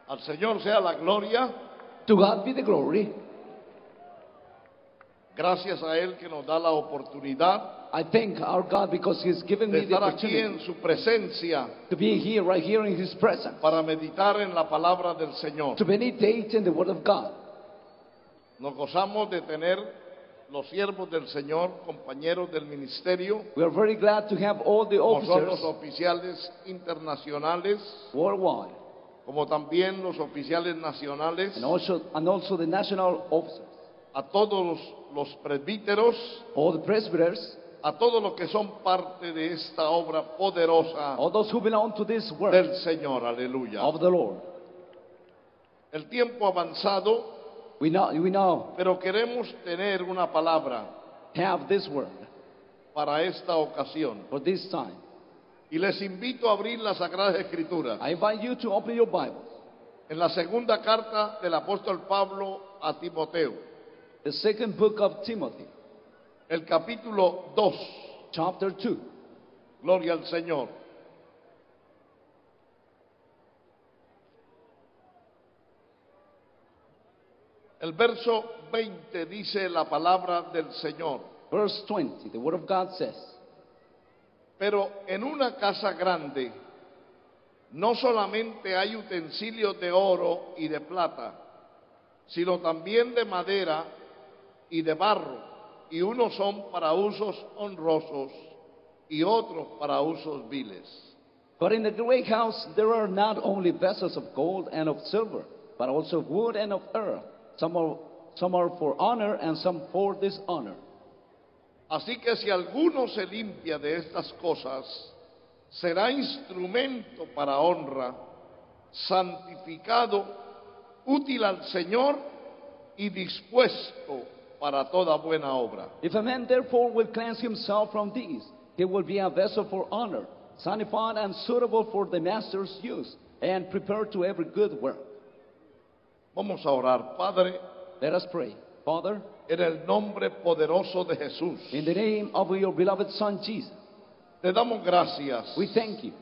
Al Señor sea la gloria. To God be the glory. Gracias a Él que nos da la oportunidad I thank our God because He's given de me the estar aquí opportunity en su presencia to be here, right here in His presence, para meditar en la palabra del Señor. to meditate in the Word of God. Nos gozamos de tener los siervos del Señor, compañeros del ministerio, We are very glad to have all the como son officers los oficiales internacionales, worldwide como también los oficiales nacionales, and also the national officers, a todos los presbíteros, all the presbyters, a todos los que son parte de esta obra poderosa all those who belong to this work del Señor. Aleluya. of the Lord. El tiempo avanzado, We now pero queremos tener una palabra have this word para esta ocasión. for this time. Y les invito a abrir las Sagradas Escrituras. I invite you to open your Bibles. En la segunda carta del apóstol Pablo a Timoteo, The second book of Timothy, el capítulo 2. chapter 2. Gloria al Señor. El verso 20 dice la palabra del Señor. Verse 20, the Word of God says, Pero en una casa grande no solamente hay utensilios de oro y de plata, sino también de madera y de barro, y unos son para usos honrosos y otros para usos viles. But in the great house there are not only vessels of gold and of silver, but also of wood and of earth. Some are for honor and some for dishonor. Así que si alguno se limpia de estas cosas, será instrumento para honra, santificado, útil al Señor y dispuesto para toda buena obra. If a man therefore will cleanse himself from these, he will be a vessel for honor, sanctified and suitable for the master's use, and prepared to every good work. Vamos a orar. Padre, Let us pray. Father, en el nombre poderoso de Jesús, in the name of your beloved Son Jesus, te damos gracias we thank you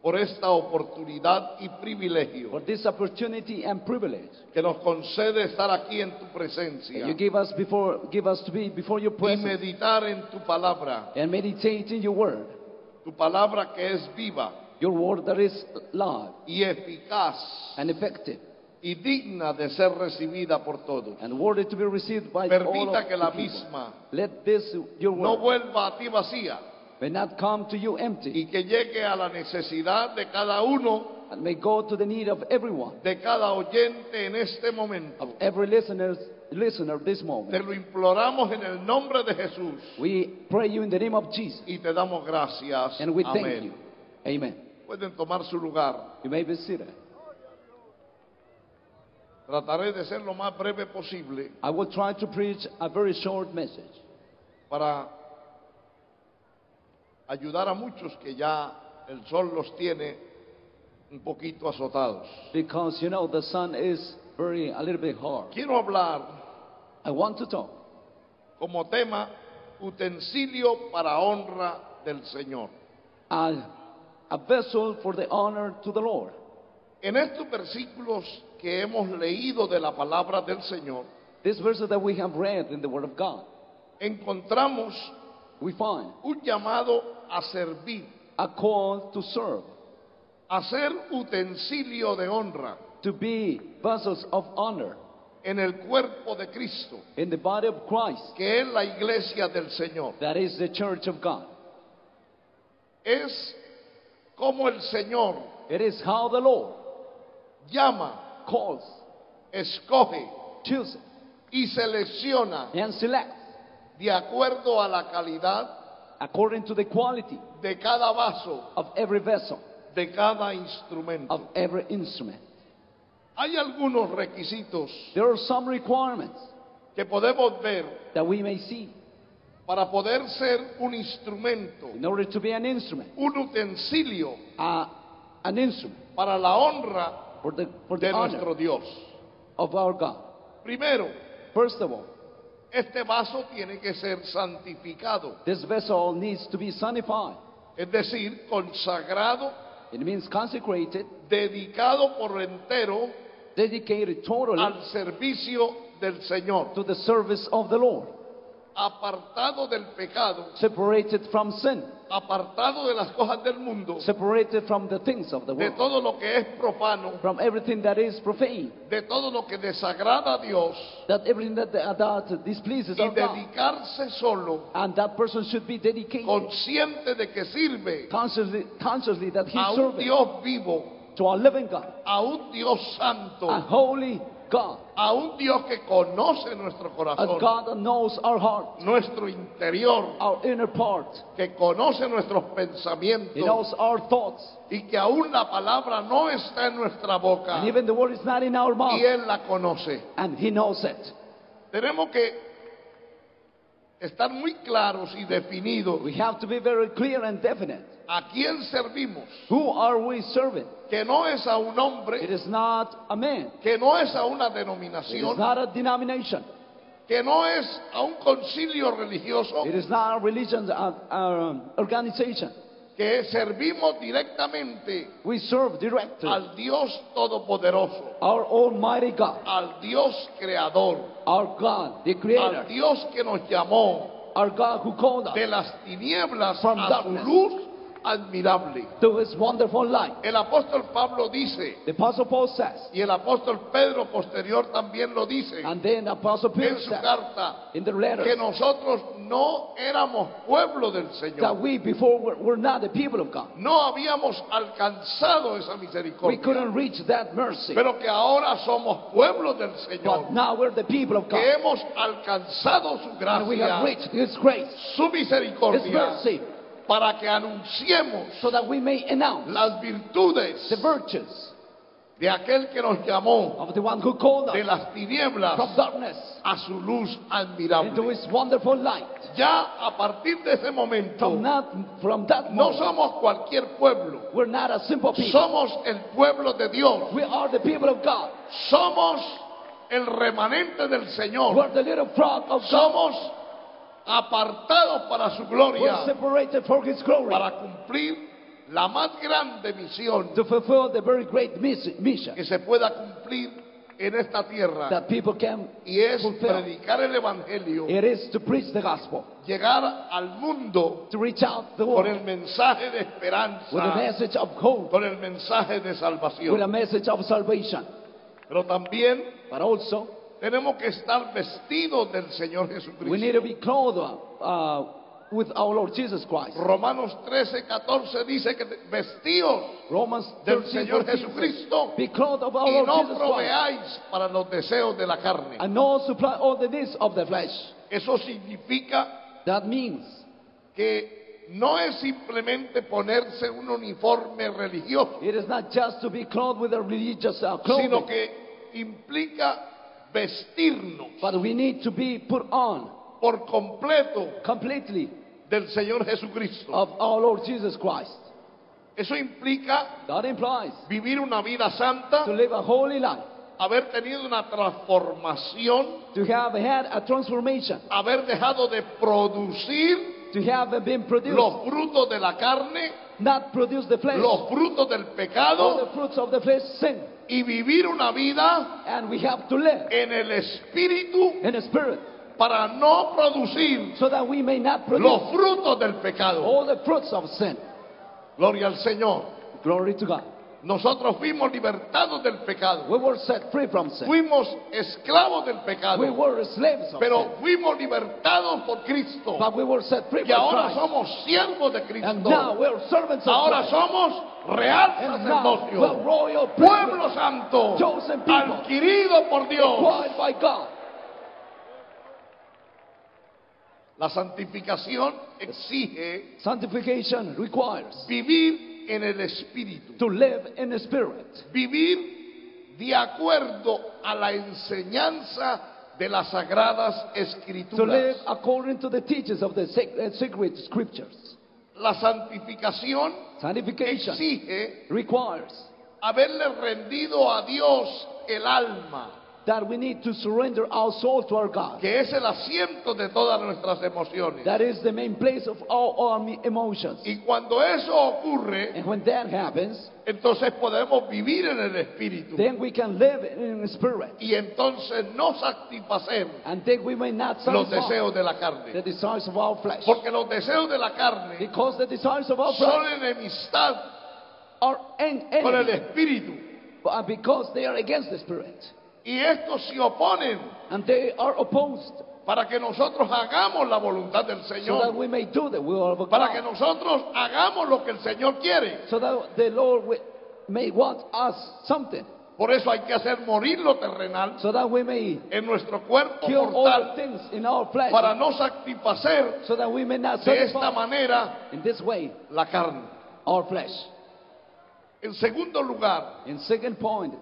por esta oportunidad y privilegio for this opportunity and privilege que nos concede estar aquí en tu that presencia you give us to be before your y presence meditar en tu palabra, and meditate in your word, tu palabra que es viva your word that is live y eficaz and effective, y digna de ser recibida por todos. and worthy to be received by all Permita of que the la people. misma Let this, your no word, vuelva a ti vacía may not come to you empty, y que llegue a la necesidad de cada uno, and may go to the need of everyone, de cada oyente en este momento. of every listener this Te moment. lo imploramos en el nombre de Jesús We pray you in the name of Jesus, y te damos gracias. and we thank Amén. you. Amen. Pueden tomar su lugar. You may be seated. Trataré de ser lo más breve posible I will try to preach a very short message para ayudar a muchos que ya el sol los tiene un poquito azotados. because the sun is a little bit hard. Quiero hablar I want to talk como tema utensilio para honra del Señor. a vessel for the honor to the Lord. En estos versículos que hemos leído de la palabra del Señor, This verse that we have read in the Word of God, encontramos we find un llamado a servir, a call to serve, a ser utensilio de honra to be vessels of honor en el cuerpo de Cristo, in the body of Christ, que es la iglesia del Señor. that is the church of God. Es como el Señor It is how the Lord llama, calls, escoge chooses, y selecciona and selects de acuerdo a la calidad according to the quality de cada vaso, of every vessel, de cada instrumento. of every instrument. Hay algunos requisitos There are some requirements que podemos ver that we may see para poder ser un instrumento, in order to be an instrument, un utensilio an instrument para la honra for the de honor nuestro Dios. of our God. Primero, First of all, este vaso tiene que ser santificado, this vessel needs to be sanctified, es decir, consagrado It means consecrated, dedicado por entero dedicated totally al servicio del Señor, to the service of the Lord, apartado del pecado, separated from sin, apartado de las cosas del mundo, separated from the things of the de world, todo lo que es profano, from everything that is profane, de todo lo que desagrada a Dios, that everything that displeases y of God. dedicarse solo, And that person should be dedicated consciente de que sirve consciously that he a un serves Dios vivo, to a living God, a un Dios santo, a holy God, a un Dios que conoce nuestro a corazón, God that knows our heart, nuestro interior, our inner part. que conoce nuestros He pensamientos, knows our thoughts. y que aún la palabra no está en nuestra boca And even the word is not in our y mouth. Él la conoce. And he knows it. Tenemos que estar muy claros y definidos We have to be very clear and definite. a quién servimos, Who are we serving? que no es a un It hombre, is not a man. que no es a una It is denominación, not a denomination. que no es a un concilio religioso, It is not a religion organization. que servimos directamente We serve directly al Dios Todopoderoso, our Almighty God, al Dios Creador, our God, the al Creator, Dios que nos llamó our God who called us de las tinieblas From a su darkness. luz admirable. to His wonderful light. El apóstol Pablo dice, The Apostle Paul says, y el apóstol Pedro posterior también lo dice and then Apostle Peter en su says carta, in the letter, que nosotros no éramos pueblo del that Señor. we before were not the people of God. No habíamos alcanzado esa We misericordia, couldn't reach that mercy. pero que ahora somos pueblo del But Señor, now we're the people of que God. hemos alcanzado su And we have gracia, reached His grace, su His misericordia, mercy, para que anunciemos so that we may announce las virtudes the virtues de aquel que nos llamó of the one who called de us las tinieblas from darkness a su luz into admirable. His wonderful light. Ya a partir de ese momento, From that no moment, somos cualquier pueblo, we're not a simple people. somos el pueblo de Dios, We are the people of God. somos el remanente del Señor, We're the little flock of God. somos apartados para su We're gloria, separated for His glory para cumplir la más grande misión to fulfill the very great mission que se pueda cumplir en esta tierra, that people can y es fulfill. predicar el evangelio, It is to preach the gospel, llegar al mundo to reach out the con world el mensaje de with a esperanza, message of hope, con el mensaje de with a salvación. message of salvation. Pero también But also, tenemos que estar vestidos del Señor we Jesucristo. need to be clothed with our Lord Jesus Christ. Romanos 13:14 dice que vestíos Romans del 13, Señor 14 says, Jesucristo be clothed of our y Lord no Jesus Christ, proveáis para los deseos de la carne. and no supply all the needs of the flesh. Eso significa That means que no es simplemente ponerse un uniforme religioso, it is not just to be clothed with a religious sino clothing, que implica vestirnos but we need to be put on por completo completely del Señor Jesucristo. of our Lord Jesus Christ. Eso implica That implies vivir una vida to santa, live a holy life, haber tenido una transformación, to have had a transformation, haber dejado de producir to have been produced, los frutos de la carne, not produce the flesh, los frutos del all pecado, the fruits of the flesh, sin. y vivir una vida And we have to live en el Espíritu in the Spirit para no producir so that we may not produce los frutos del pecado. all the fruits of sin. Gloria al Señor. Glory to God. Nosotros fuimos libertados del pecado. We were set free from sin. Fuimos esclavos del pecado. We were slaves of Pero sin. fuimos libertados por Cristo. But we were set free Y by ahora Christ. somos siervos de And now Cristo. we're servants of Ahora Christ. somos real And now we're sacerdocio. royal Pueblo priesthood, santo. chosen people, Adquirido por Dios. acquired by God. La santificación exige Sanctification requires vivir en el Espíritu. to live in the Spirit, Vivir de acuerdo a la enseñanza de las sagradas to live escrituras. according to the teachings of the sacred scriptures. La santificación Sanctification exige requires haberle rendido a Dios el alma, that we need to surrender our soul to our God. que es el asiento de todas nuestras emociones. That is the main place of all our emotions. Y cuando eso ocurre, And when that happens, entonces podemos vivir en el Espíritu. then we can live in the Spirit. Y entonces no satisfacer And then we may not los satisfy deseos de la the carne. desires of our flesh. Porque los deseos de la carne Because the desires of our son flesh enemistad are con el enemy, Espíritu. but because they are against the Spirit. Y estos se oponen And they are opposed, para que nosotros hagamos la voluntad del so that Señor. we may do the will of Para que God. nosotros hagamos lo que el Señor quiere. So that the Lord may want us something. Por eso hay que hacer morir lo terrenal So that we may en nuestro cuerpo kill all the mortal things in our flesh. para no satisfacer So that we may not de esta satisfy manera in this way la carne. our flesh. En segundo lugar, In second point,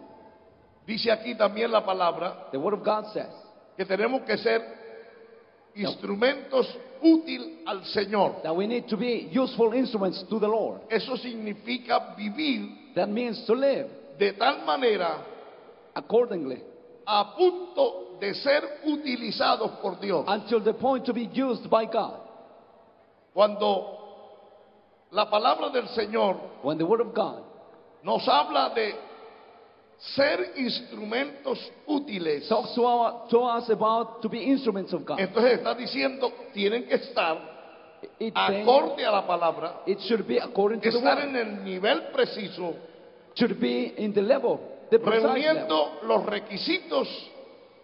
dice aquí también la palabra the Word of God says que tenemos que ser instrumentos útil al Señor. that we need to be useful instruments to the Lord. Eso significa vivir That means to live de tal manera accordingly a punto de ser utilizados por Dios. until the point to be used by God. Cuando la palabra del Señor When the Word of God nos habla de ser instrumentos útiles, talks to us about to be instruments of God, entonces está diciendo, tienen que estar it's saying acorde a la palabra, it should be according to the estar Word. en el nivel preciso, Should be in the level, the precise level, reuniendo los requisitos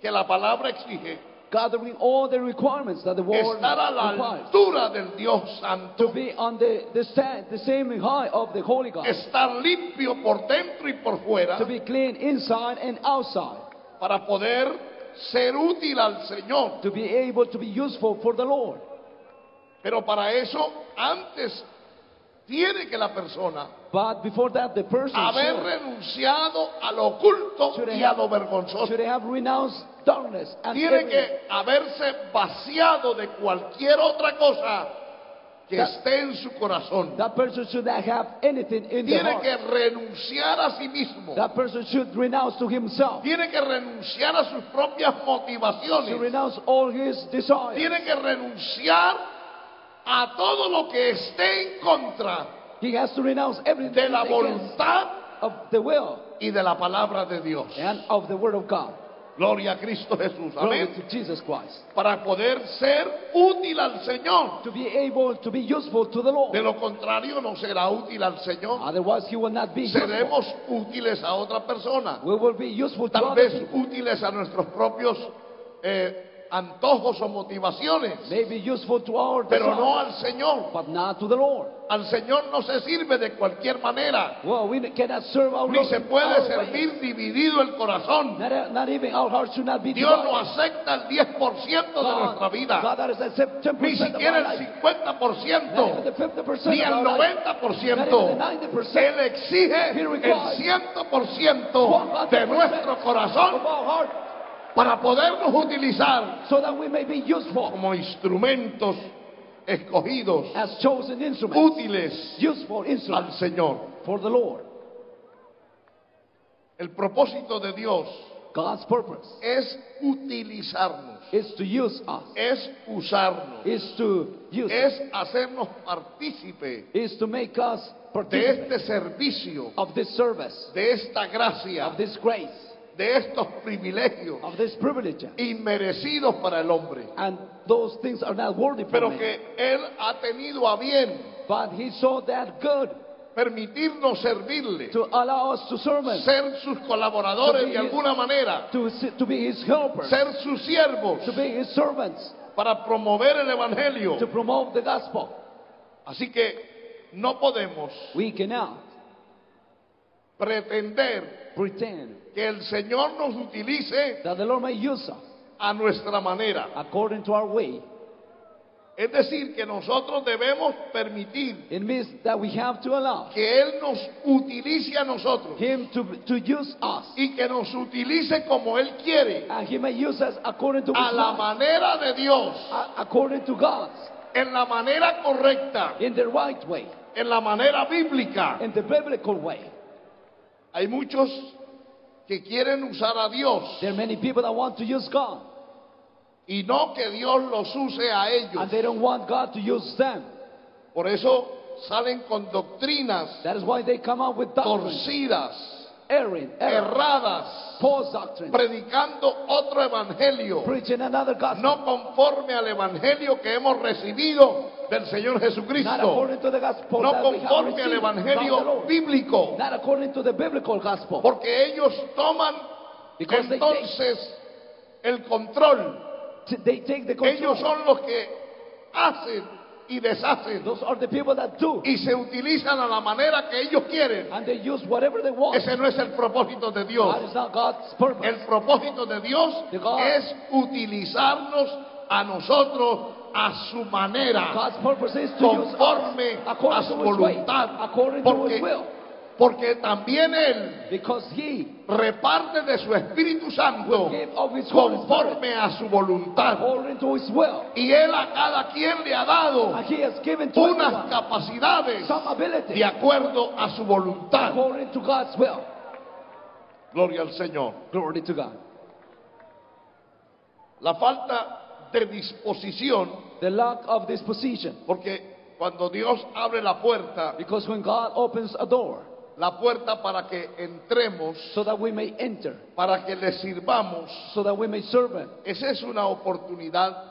que la palabra exige, gathering all the requirements that the Word estar a la requires. altura del Dios To Santo, be on the same high of the Holy God. estar limpio por dentro y por fuera, To be clean inside and outside. para poder ser útil al Señor. To be able to be useful for the Lord. Pero para eso, antes tiene que la persona But before that, the person haber renunciado a lo oculto should y a lo vergonzoso. should have renounced darkness and Tiene everything. que haberse vaciado de cualquier otra cosa que esté en su corazón. That person should not have anything in their Tiene heart. que renunciar a sí mismo. That person should renounce to himself. Tiene que renunciar a sus propias To motivaciones. renounce all his desires. Tiene que renunciar a todo lo que esté en contra He has to renounce everything de la against voluntad of the will y de la palabra de Dios. and of the Word of God. Gloria a Cristo Jesús. Glory Amén. to Jesus Christ. Para poder ser útil al Señor. To be able to be useful to the Lord. De lo contrario, no será útil al Señor. Otherwise, he will not be useful. Seremos útiles a otra persona. We will be useful to Tal other vez people. útiles a nuestros propios antojos o motivaciones. May be useful to our Pero no desires, al Señor. but not to the Lord. Al Señor no se sirve de cualquier manera. Well, we cannot serve our Ni Lord se in puede our way. servir dividido el corazón. Not even our hearts should not be Dios divided. no acepta el 10% de nuestra vida. God, that is accept 10% Ni of siquiera our el life. 50%. Not even the 50% Ni of el our life. 90%. Not even the 90%. Él exige el 100% de nuestro corazón of our heart, para podernos utilizar so that we may be useful como instrumentos escogidos, as chosen instruments, útiles useful al instruments Señor. for the Lord. El propósito de Dios God's purpose es utilizarnos, is to use us, es usarnos, is to use us, es hacernos partícipe is to make us de participate este servicio, of this service, de esta gracia, of this grace, de estos privilegios of this privilege. inmerecidos para el hombre, And those things are not worthy for pero me. que Él ha tenido a bien But he saw that good permitirnos servirle, to allow us to serve him, ser sus colaboradores de alguna manera, to be his helpers, ser sus siervos to be his servants, para promover el Evangelio. to promote the gospel. Así que no podemos We cannot pretender pretend que el Señor nos utilice that the Lord may use us a nuestra manera. according to our way. Es decir, que nosotros debemos permitir It means that we have to allow que Él nos utilice a nosotros him to use us, y que nos utilice como Él quiere, and he may use us according to a his la life, manera de Dios, according to God's, en la manera correcta, in the right way, en la manera bíblica. in the biblical way. Hay muchos que quieren usar a Dios There are many people that want to use God, y no que Dios los use a ellos. and they don't want God to use them. Por eso salen con doctrinas That is why they come out with doctrines, torcidas, error, erradas, false doctrines, predicando otro evangelio, preaching another gospel, no conforme al evangelio que hemos recibido del Señor not Jesucristo, according to the gospel no that we have conforme al received from the evangelio Lord, bíblico, not according to the biblical gospel, porque ellos toman because entonces el control. they take the control. Ellos son los que hacen y deshacen Those are the people that do, y se utilizan a la manera que ellos quieren. and they use whatever they want. Ese no es el propósito de Dios. That is not God's purpose. El propósito de Dios The God- es utilizarnos a nosotros a su manera, God's purpose is to use us conforme a according su to His way, voluntad, according to porque, His will, porque también Él because He reparte de su Espíritu Santo gave of His Holy Spirit conforme a su voluntad. according to His will, Y Él a cada quien le ha dado and He has given to unas everyone capacidades some ability de acuerdo a su voluntad. according to God's will. Gloria al Señor. Glory to God. La falta de disposición, The lack of disposition, porque cuando Dios abre la puerta because when God opens a door para que entremos, so that we may enter, para que le sirvamos, so that we may serve Him, esa es una oportunidad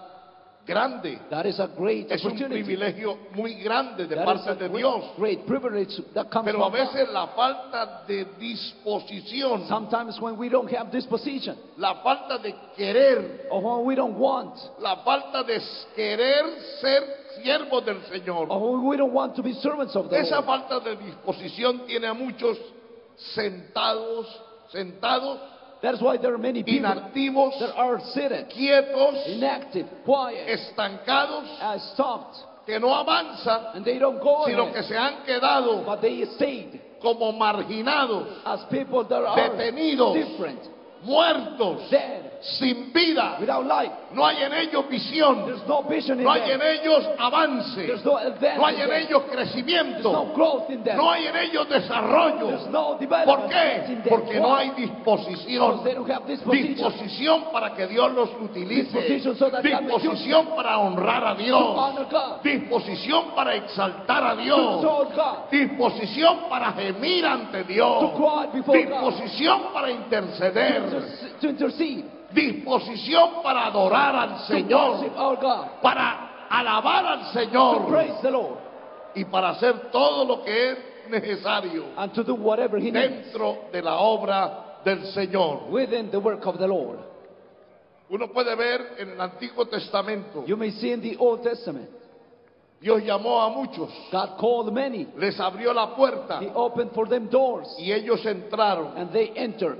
grande, that is a great es un opportunity. privilegio muy grande de That is parte a de Dios. great privilege that comes Pero a from God. veces la falta de disposición, Sometimes when we don't have disposition, la falta de querer, or when we don't want, la falta de querer ser siervos del Señor, or when we don't want to be servants of the esa Lord. falta de disposición tiene a muchos sentados, That is why there are many people inactivos, that are seated, quietos, inactive, quiet, estancados, stopped, que no avanzan, and they don't go sino ahead, que se han quedado but they stayed como marginados, as people that are detenidos, different, muertos, dead, sin vida. without life. No hay en ellos visión, There's no vision in no hay en them. ellos avance, There's no advance no hay in en them. ellos There's crecimiento, no growth in them. no hay en ellos There's desarrollo. no ¿Por development qué? in them. Porque no Why? hay Because disposición. they don't have disposition. Disposición para que Dios los utilice. Disposition so that God may use Disposición para honrar a To Dios. honor God. Disposición para exaltar a To Dios. exalt God. Disposición para gemir ante Dios. To cry before God. Disposición para interceder. To intercede. Disposición para adorar al To Señor. worship our God. Para alabar al To Señor. praise the Lord. Y para hacer todo lo que es necesario And to do whatever He needs dentro de la obra del Señor. within the work of the Lord. Uno puede ver en el Antiguo Testamento, You may see in the Old Testament, Dios llamó a muchos, God called many. les abrió la puerta He opened for them doors, y ellos entraron and they entered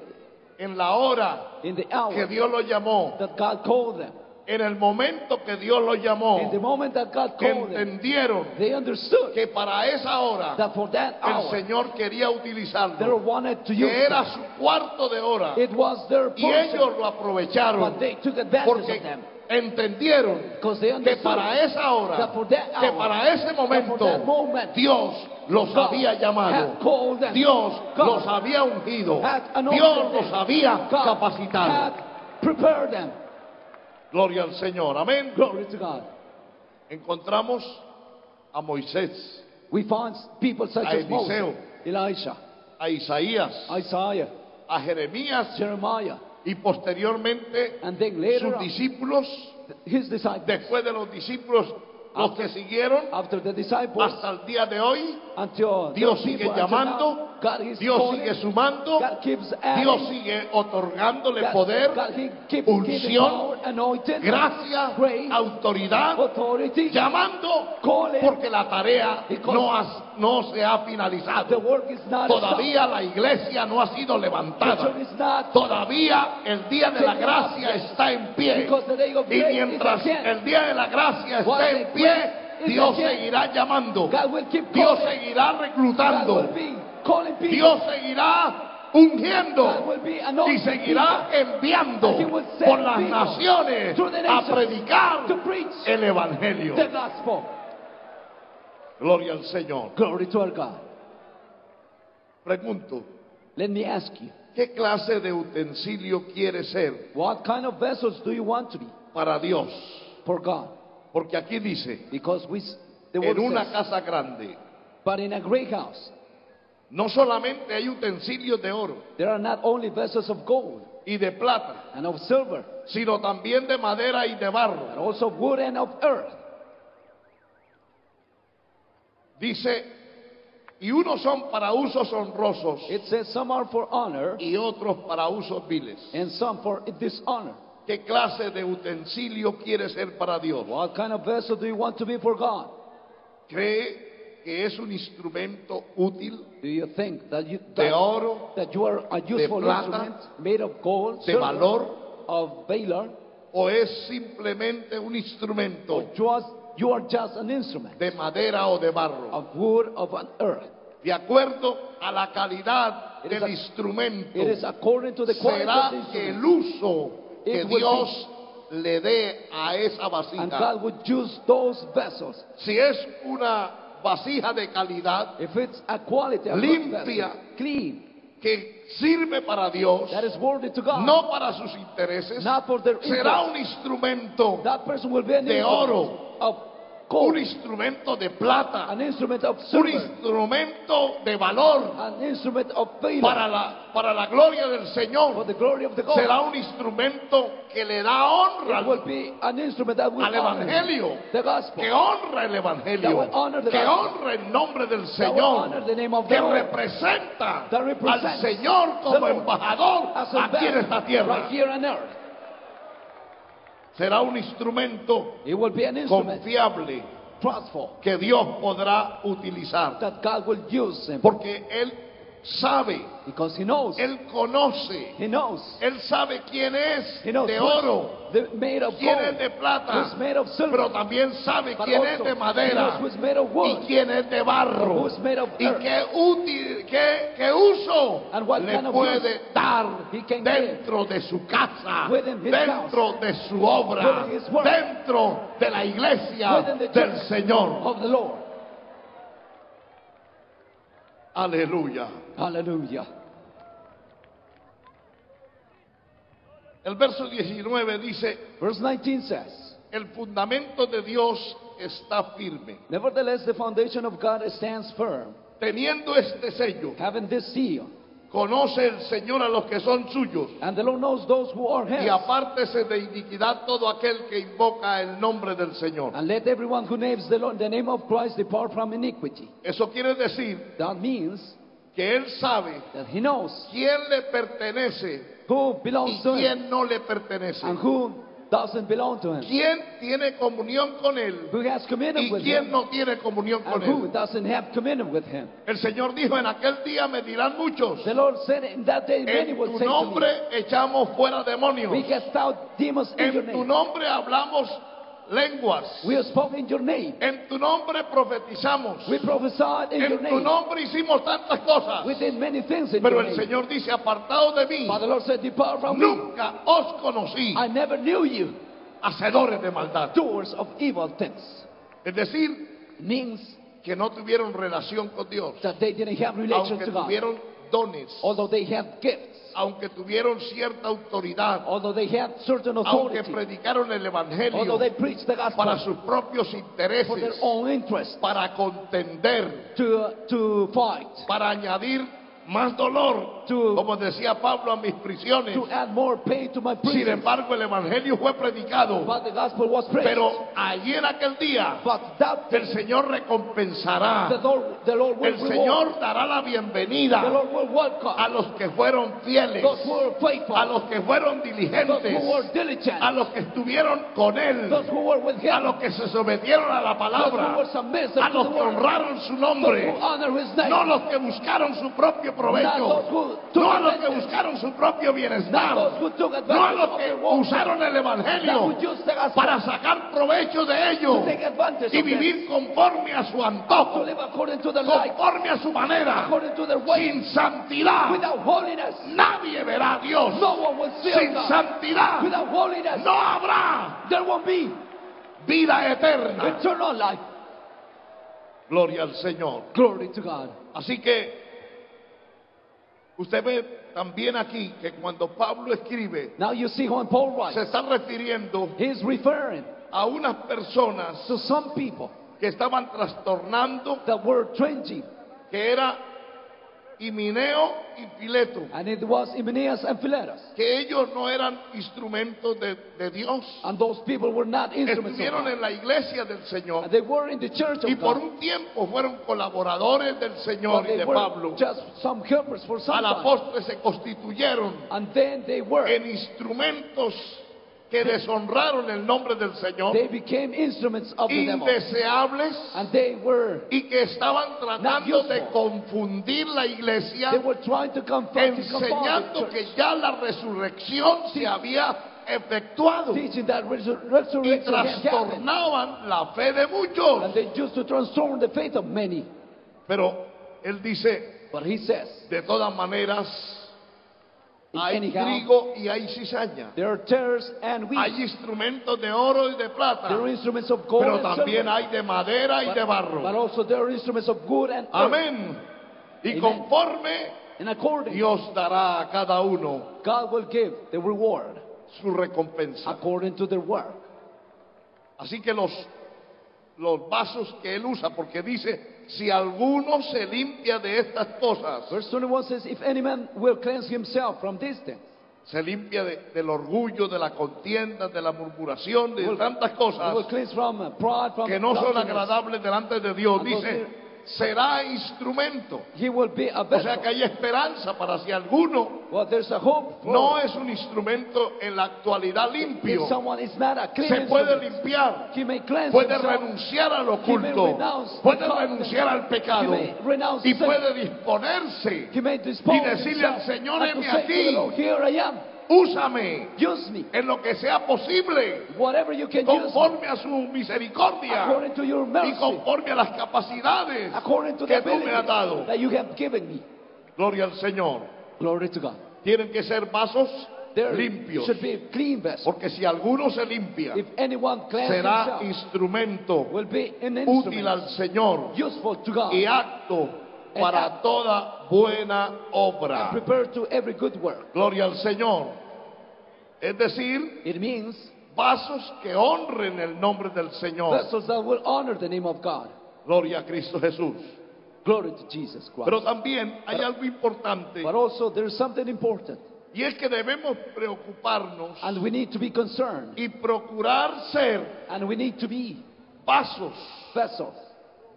en la hora in the que hour Dios los llamó, that God called them. en el momento que Dios los llamó, In the moment that God called them, entendieron they understood que para esa hora that for that el hour, Señor quería they utilizarlo, wanted to que use era them. su cuarto de hora It was their y ellos portion, lo aprovecharon but they took advantage porque of them. entendieron Because they que understood para esa hora, that for that que hour, para ese that for momento that moment, Dios los God había llamado, had called them. Dios God los había ungido, had anointed Dios them. los había God capacitado. had prepared them. Gloria al Señor, amén. Glory to God. Encontramos a Moisés, We found people such A as Moses, Eliseo. Elijah, a Isaías, Isaiah, a Jeremías Jeremiah, y posteriormente and then later sus on, discípulos, his disciples. después de los discípulos, los que siguieron After the disciples, hasta el día de hoy. until Dios the people sigue until llamando, now, God is Dios calling, sigue sumando, God keeps adding, Dios sigue otorgándole God, poder, God he keeps giving unción, power, anointing, gracia, grace, autoridad, authority, llamando, calling, porque la tarea Because no se ha the finalizado. work is not Todavía la iglesia no ha sido stopped. The levantada. church is not Todavía el día de la gracia está en pie. because the day of Y grace mientras is at hand. el día de la gracia While esté the en pie, grace is Dios at hand, seguirá llamando. God will keep Dios calling. seguirá God reclutando. will be calling people. Dios seguirá God ungiendo will be y anointing seguirá people. enviando And he will send por las people naciones to the a nations predicar to preach el evangelio. the gospel. Gloria al Señor. Glory to our God. Pregunto, Let me ask you, ¿Qué clase de utensilio quiere ser What kind of vessels do you want to be para Dios? for God? Porque aquí dice, Because the word en una says, casa grande, but in a great house, no solamente hay utensilios de oro there are not only vessels of gold y de plata, and of silver, sino también de madera y de but barro. also of wood and of earth. Dice, y unos son para usos honrosos It says some are for honor y otros para usos viles. and some for dishonor. ¿Qué clase de utensilio quiere ser para Dios? What kind of vessel do you want to be for God? ¿Cree que es un instrumento útil Do you think that de oro, that you are a useful plata, instrument made of gold, de silver, valor, of valor, o es simplemente un instrumento or you are just an instrument de madera o de barro? of wood, of an earth? De acuerdo a la calidad It is del a- instrumento, It is according to the quality of será the que el instrument. uso que It will Dios le dé a esa And vasija. God would use those vessels. Si es una vasija de calidad If it's a quality of Limpia. vessel, clean, que sirve para Dios, that is worthy to God, no para sus intereses, not for their será interest, un instrumento, that person will be an de instrument oro, of un gold, instrumento de plata, an instrument of un silver, instrumento de valor an instrument of valor, para la gloria del for Señor. the glory of the God. Será un instrumento que le da honra It will be an instrument that will al honor Evangelio, the gospel, que honra el That Evangelio, will honor the que gospel. honra el nombre del that will honor Señor, the name of the que Lord, representa that al represents Señor the como Lord embajador as a aquí en esta vessel tierra. right here on earth. Será un instrumento It will be an instrument confiable trustful que Dios podrá utilizar, that God will use him porque Él sabe, because He knows. Él conoce, He knows. Él sabe quién es He knows de who's oro, made of quién es gold, de plata, who's made of silver, pero también sabe but quién es also de He madera knows who's made of y wood, quién es de barro who's made of y earth, qué útil, qué uso and what le kind of puede use dar He can dentro de su casa, within his dentro de su obra, within his work, dentro de la iglesia within the del church Señor. of the Lord. Aleluya. Hallelujah. El verso 19 dice, Verse 19 says, el fundamento de Dios está firme, nevertheless, the foundation of God stands firm, teniendo este sello. having this seal. Conoce el Señor a los que son suyos, And the Lord knows those who are y His. apártese de iniquidad todo aquel que invoca el nombre del Señor. And let everyone who names the Lord, the name of Christ, depart from iniquity. Eso quiere decir That means que Él sabe that He knows quién le pertenece who y belongs to Him quién no le pertenece. and who doesn't belong to Him. Quién tiene comunión con Él Who has communion y with quién Him no tiene comunión con and who Él. doesn't have communion with Him. El Señor dijo, en aquel día me dirán muchos, The Lord said, in that day many en will tu say to me, nombre echamos fuera demonios, we cast out demons in your en tu name. nombre hablamos lenguas, We have spoken in your name. en tu nombre profetizamos, We prophesied in your en tu name. nombre hicimos tantas cosas. We did many things in Pero your el name. Señor dice, apartados de mí, But the Lord said, depart from me. nunca os conocí, I never knew you, hacedores de maldad. doers of evil things. Es decir, Means que no tuvieron relación con Dios, that they didn't have relation aunque to God. tuvieron dones, Although they had gifts, aunque tuvieron cierta autoridad, although they had certain aunque authority, predicaron el Evangelio although they preached the para gospel sus propios for their intereses, own interest, para contender, to fight, para añadir más dolor, To- como decía Pablo, a mis prisiones. to add more pain to my Sin prison. embargo, el Evangelio fue predicado, But the gospel was preached. pero allí en aquel día But that el day, Señor recompensará, the Lord will el reward. Señor dará la The bienvenida Lord will welcome a los que fueron fieles, those who were faithful, a los que fueron those diligentes, who were diligent, a los que estuvieron con Él, those who were with a Him, los que se sometieron a la those who palabra, were submissive a to los the que word, honraron su those nombre, who honor His name, no los que buscaron su propio not provecho, those who took no a los que advantage, buscaron su propio not bienestar, those who took no a advantage los of que their walk, usaron el that Evangelio would use the gospel para sacar provecho de to ello take advantage y of them, vivir conforme a su to antojo, live according to their life, conforme a su manera, according to their way, sin santidad. without holiness. Nadie verá a Dios. No one will see Sin God. santidad Without holiness, no habrá there won't be vida eterna. eternal life. Gloria al Señor. Glory to God. Así que usted ve también aquí que cuando Pablo escribe, Now you see when Paul se writes, está refiriendo he's referring a unas personas to some people que estaban trastornando, that were changing, que era Himeneo y Fileto, and it was Hymenaeus and Philetus. que ellos no eran instrumentos de Dios. And those people were not instruments of Estuvieron God. en la iglesia del Señor And they were in the church y of por God. un tiempo fueron colaboradores del Señor But y they de were Pablo. just some helpers for some A la time. postre se constituyeron And then they were. en instrumentos que deshonraron el nombre del Señor, They became instruments of the devil. indeseables, And they were. y que estaban tratando Not de useful. confundir la iglesia, They were trying to confound the enseñando que church, ya la resurrección se había efectuado teaching that y resurrection had happened. trastornaban la fe de muchos. And they used to transform the faith of many. Pero él dice, But he says, de todas maneras, hay anyhow, trigo y hay cizaña. there are tares and wheat. Hay instrumentos de oro y de plata, There are instruments of gold pero and también silver. hay de madera y de But barro. also there are instruments of wood and earth. Amén. Y Amen. conforme And according, Dios dará a cada uno God will give the reward su recompensa. according to their work. Así que los vasos que él usa, porque dice, si alguno se limpia de estas cosas, Verse 21 says, if any man will cleanse himself from these things, se limpia del orgullo, de la contienda, de la murmuración, de Will- tantas he cosas will cleanse from pride, from que no son drunkenness. agradables delante de Dios. And Dice, será instrumento. He will be a O vessel. sea que hay esperanza para si alguno Well, there's a hope for no es un instrumento en la actualidad limpio, if someone is not a clean se puede instrument, limpiar, he may cleanse puede himself. renunciar al He may oculto, renounce puede the renunciar al he pecado may renounce y sin. puede disponerse. He may dispose y decirle al himself Señor, and to heme say to the aquí. Lord, here I am, Úsame use me, en lo que sea posible, whatever you can use me, conforme a su misericordia according to your y mercy, conforme a las capacidades according to the que tú me has dado. ability that you have given me. Gloria al Señor. Glory to God. Tienen que ser vasos There limpios, should be clean vessels. porque si alguno se limpia, If anyone cleanses será himself, instrumento will be an útil al instrument, Señor useful to God, y apto para toda buena obra. prepared to every good work. Gloria al Señor. Es decir, It means vasos que honren el nombre del Señor. vessels that will honor the name of God. Gloria a Cristo Jesús. Glory to Jesus Christ. Pero también hay algo importante, But also there is something important, y es que debemos preocuparnos and we need to be concerned, y procurar ser and we need to be vasos vessels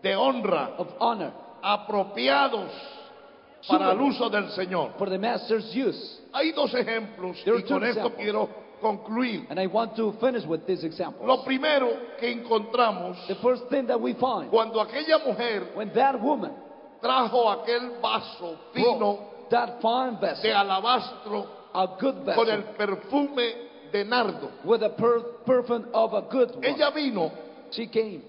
de honra of honor apropiados para el uso del Señor. for the Master's use. Hay dos ejemplos There are y two con esto examples. quiero concluir. And I want to finish with this example. Lo primero que encontramos The first thing that we find, cuando aquella mujer when that woman trajo aquel vaso fino brought that fine de vessel, alabastro a good con el vessel, perfume de nardo, with a perfume of a good one, ella vino she came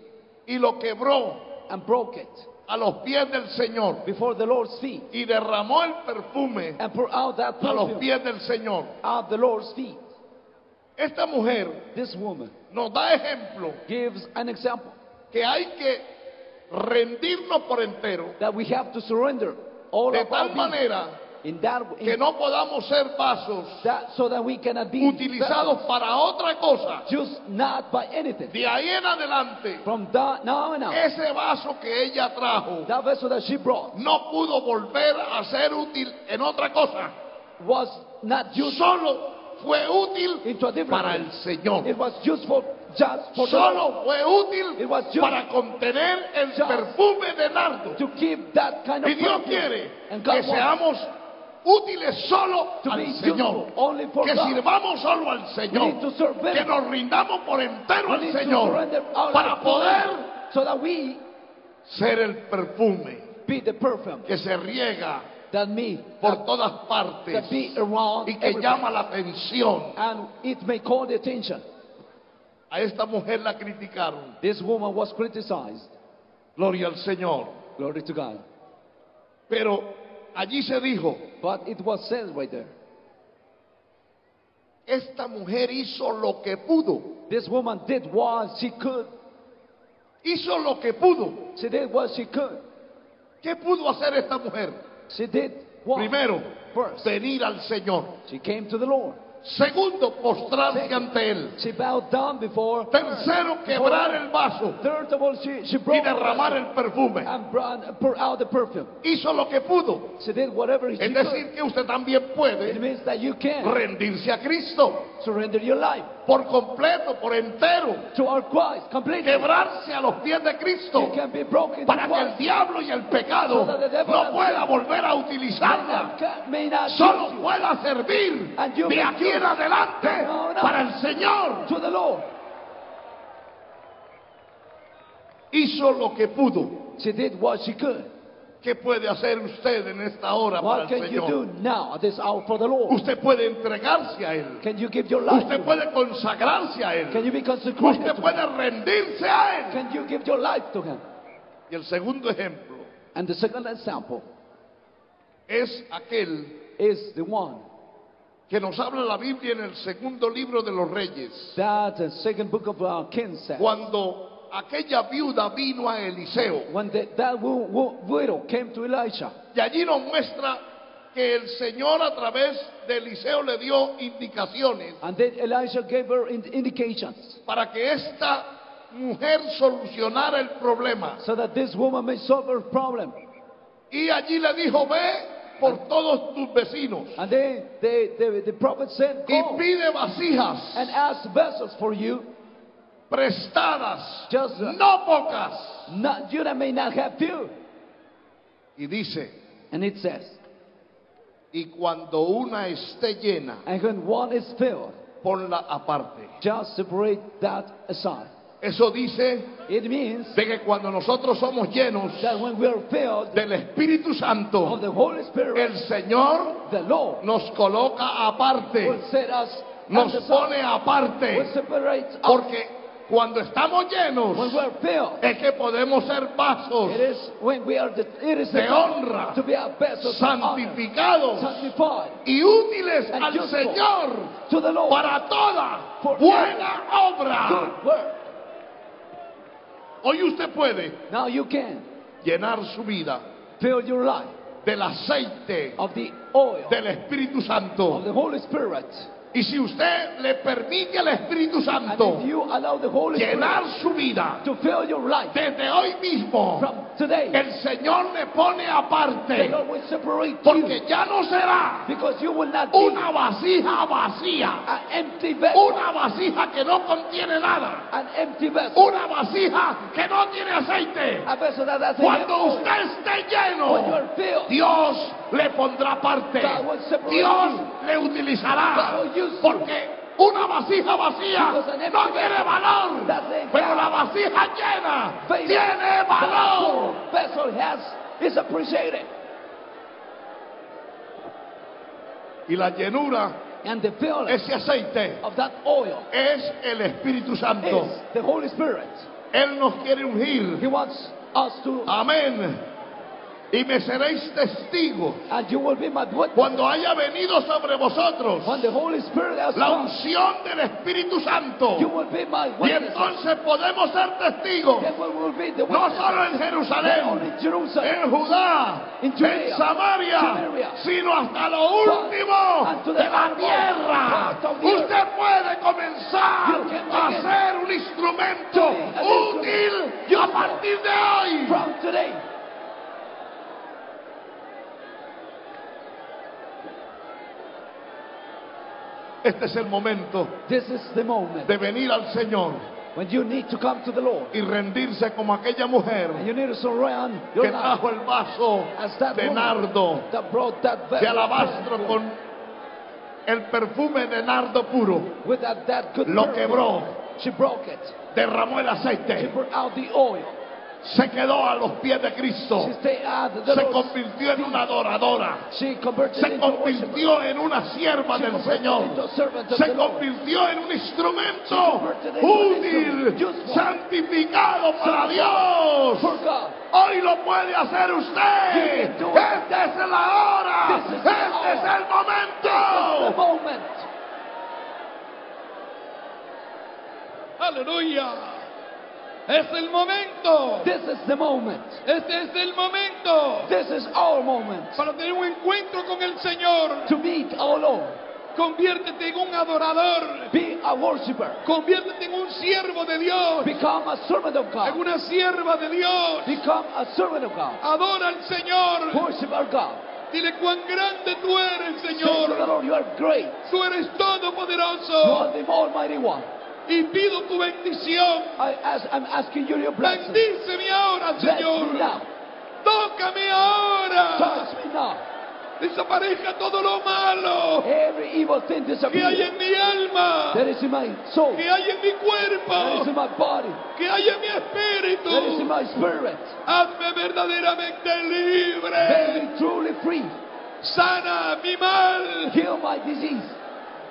y lo quebró and broke it a los pies del Señor before the Lord's feet y derramó el perfume and poured out that a los perfume pies del Señor. at the Lord's feet. Esta mujer This woman nos da ejemplo gives an example que hay que rendirnos por entero that we have to surrender all de of our tal being manera in that que no podamos ser vasos so that we cannot be utilizados para otra cosa. just not by anything. De ahí en adelante, From that, now and now, ese vaso que ella trajo that vessel that she brought no pudo volver a ser útil en otra cosa. was not used Solo fue útil into a different para el thing. Señor. It was useful just for the Lord, Solo fue útil It was just- para contener el just perfume de nardo. to keep that kind of Y Dios perfume. quiere And God que wants seamos útiles solo to al be Señor. useful only for Que God. sirvamos solo al We Señor. need to serve Him. Que nos rindamos por entero We al need to Señor surrender our para life to Him poder so that we ser el perfume be the perfume que se riega that me por todas that partes be around y que everything. llama la atención. And it may call the attention. A esta mujer la criticaron. This woman was criticized. Gloria al Señor. Glory to God. Pero allí se dijo, But it was said right there. esta mujer hizo lo que pudo. This woman did what she could. Hizo lo que pudo. She did what she could. ¿Qué pudo hacer esta mujer? She did what? Primero, First, venir al Señor. she came to the Lord. Segundo, postrarse ante Él. She bowed down before. Tercero, quebrar el vaso Third of all, she y broke the derramar vessel el perfume. and poured out the perfume. Hizo lo que pudo. She did whatever she Es could. decir, que usted también It puede means that you can rendirse a Cristo surrender your life por completo, por entero. to our Christ completely. Quebrarse a los pies de Cristo You can be broken to para que el Christ. diablo y el pecado no pueda volver a utilizarla. May not use Solo you pueda servir And you de may aquí en use adelante No, no. para el Señor. to the Lord. Hizo lo que pudo. She did what she could. ¿Qué puede hacer usted en esta hora para What el can you do Señor? now at this hour for the Lord? Usted puede entregarse a Él. Can you give your life to Usted Him? puede consagrarse a Can Él. you be consecrated Usted to puede Him? rendirse a Él. Can you give your life to Him? Y el segundo ejemplo And the second example es aquel is the one que nos habla la Biblia en el segundo libro de los Reyes. that the second book of Kings says. Cuando aquella viuda vino a Eliseo. When that widow came to Elisha, Y allí nos muestra que el Señor a través de Eliseo le dio indicaciones and then Elisha gave her indications para que esta mujer solucionara el problema. so that this woman may solve her problem. Y allí le dijo, ve por todos tus vecinos And then the prophet said, y go pide vasijas and ask vessels for you. prestadas, Just no pocas. not, you that may not have few. Y dice, And it says, y cuando una esté llena, and when one is filled, ponla aparte. just separate that aside. Eso dice It means de que cuando nosotros somos llenos that when we are filled del Espíritu of Santo, the Holy Spirit, el Señor the Lord nos coloca aparte, will set us nos aside, pone aparte, will separate us. porque cuando estamos llenos When we are filled, es que podemos ser vasos it is when we are it is the de time honra, to be a vessel of honor, santificados sanctified y útiles and al useful Señor to the Lord para toda for buena obra. good work. Hoy usted puede Now you can llenar su vida fill your life del aceite of the oil del Espíritu of Santo. the Holy Spirit. Y si usted le permite al Espíritu And Santo if you allow the Holy Spirit llenar su vida to fill your life desde hoy mismo, from today, el Señor le pone the aparte, Lord will separate you porque ya no será because you will not be una vasija vacía, an empty vessel, una vasija que no contiene nada, an empty vessel, una vasija que no tiene aceite. a vessel that doesn't have Cuando oil. usted esté When you lleno, are filled, Dios le pondrá parte, God will separate Dios you. le utilizará, God will use you. porque una vasija vacía Because an empty no tiene valor, doesn't pero have la vasija llena faith. tiene valor. That vessel is appreciated. Y la llenura, And the filling ese aceite, of that oil es el Espíritu Santo. is the Holy Spirit. Él nos quiere ungir. He wants us to, Amén. Y me seréis testigos and you will be my witness. cuando haya venido sobre vosotros When the Holy Spirit has la come, unción del Espíritu Santo. you will be my Y witness. entonces podemos ser testigos, Then we will be the no witness. solo en Not Jerusalén, only in Jerusalem, en Judá, in en Judea, Samaria, Samaria, sino hasta lo último and to the de la uttermost tierra. part of the Usted puede comenzar You can a begin ser un instrumento to be an útil a partir de hoy. from today. Este es el momento This is the moment de venir al Señor when you need to come to the Lord. y rendirse como aquella mujer And you need to surround your que life trajo el vaso as that de woman nardo, that brought that de vessel alabastro con el perfume de nardo puro. with that good Lo perfume. quebró, She broke it. derramó el She aceite, poured out the oil. se quedó a los pies de Cristo, She stayed at the se Lord's convirtió en feet. una adoradora, She converted se into a worshiper. convirtió en una sierva She del converted Señor, into a servant of se the Lord. convirtió en un instrumento She converted into an útil, instrument, useful. santificado para Dios. For God. Hoy lo puede hacer You usted. can do it. Esta es la hora. This is the Este es hour. el momento. This is the moment. Aleluya. Es el momento. This is the moment. Este es el momento This is our moment para tener un encuentro con el Señor. to meet our Lord. Conviértete en un adorador. Be a worshiper. Conviértete en un siervo de Dios. Become a servant of En God. una sierva de Dios. Become a servant of God. Adora al Señor. Worship our God. Dile cuán grande tú eres, Say to the Señor. Lord, you are great. Tú eres You todopoderoso. are the Almighty One. Y pido tu bendición. I'm asking you your blessing. Bendíceme ahora, Bless me Señor. now. Tócame ahora. Touch me now. Desaparezca todo lo malo Every evil thing que hay disappears. en mi alma, That is in my soul. que hay en mi That is cuerpo, in my body. que hay en mi That is in espíritu. my spirit. Hazme verdaderamente Make libre. me truly free. Sana mi mal. Heal my disease.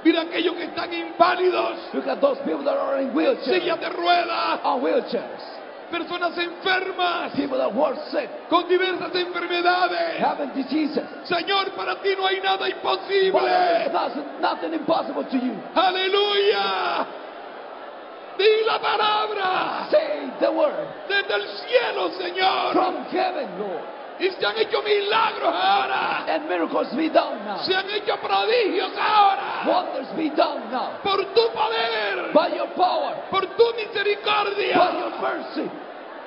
Mira aquellos que están inválidos, Look at those people that are in sillas wheelchairs. de ruedas, On wheelchairs. personas enfermas, People that were sick. con diversas enfermedades. Having diseases. Señor, para ti no hay nada But imposible. there's nothing impossible to you. Aleluya. Di la palabra Say the word. desde el cielo, Señor. From heaven, Lord. Y se han hecho milagros ahora. And miracles be done now. Se han hecho prodigios ahora. Wonders be done now. Por tu poder. By your power. Por tu By misericordia. your mercy.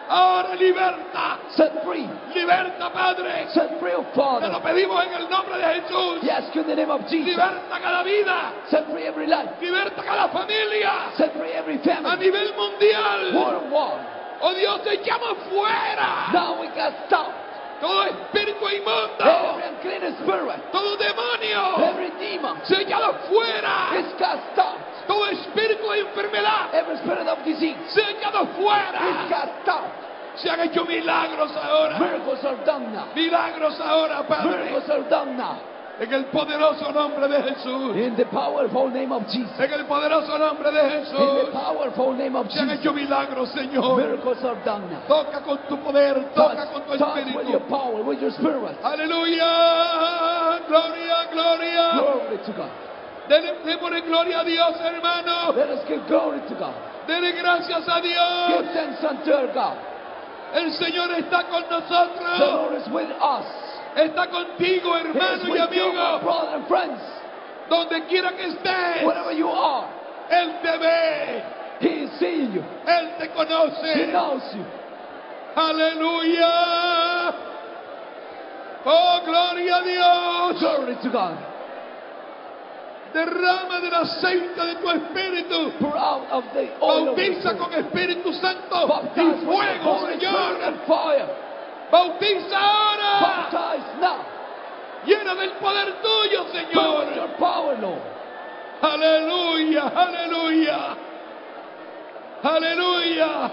Ahora liberta. Set free. Liberta, Padre. Set free, oh Te lo Father. pedimos en el nombre de Jesús. We ask you in the name of Jesus. Liberta cada vida. Set free every life. Liberta cada familia. Set free every A family. nivel mundial. Worldwide. Oh Dios, te llamo fuera. Now we can stop. Todo espíritu inmundo. Every unclean spirit. Todo demonio. Every demon. Sellado fuera. Is cast out. Todo espíritu de enfermedad. Every spirit of disease. Sellado Is fuera. cast out. Se han hecho milagros ahora. Miracles are done now. Milagros ahora, Padre. Miracles are done now. En el poderoso nombre de Jesús. In the powerful name of Jesus. En el poderoso nombre de In the Jesús. powerful name of Se han Jesus. hecho milagros, Señor. Miracles are done now. Toca con tu poder. Toca con tu Touch with your espíritu. power, with your spirit. Aleluya. Gloria, gloria. Glory to God. Démosle gloria a Dios, hermano. Let us give glory to God. Dele gracias a Give Dios. thanks unto our God. El Señor está con The nosotros. Lord is with us. Está contigo, He is hermano y with you, my amigo. brother and friends. Donde quiera que estés, Wherever you are, Él te ve. He is seeing you. Él te He conoce. knows you. Aleluya. Oh, gloria a Dios. Glory to God. Derrama del aceite de tu espíritu. Pour out of the oil of the Bautiza Spirit. con Espíritu Santo y Baptize with the fuego, Holy Spirit Señor. and fire. Bautiza ahora. Baptize now. Llena del poder tuyo, Fill with Señor. your power, Lord. Aleluya, aleluya. Aleluya.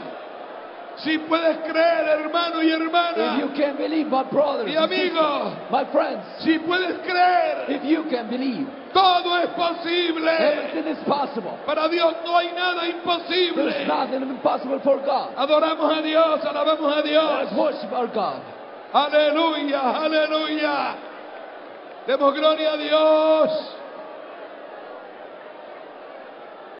Si puedes creer, hermano y If hermana. you can believe, my brothers Mi and amigo. sisters, my friends, Si puedes creer, if you can believe, todo es posible. everything is possible. Para Dios no hay nada There's imposible. nothing impossible for God. Adoramos a Dios, alabamos a Let Dios. us worship our God. Aleluya, aleluya. Demos gloria a Dios.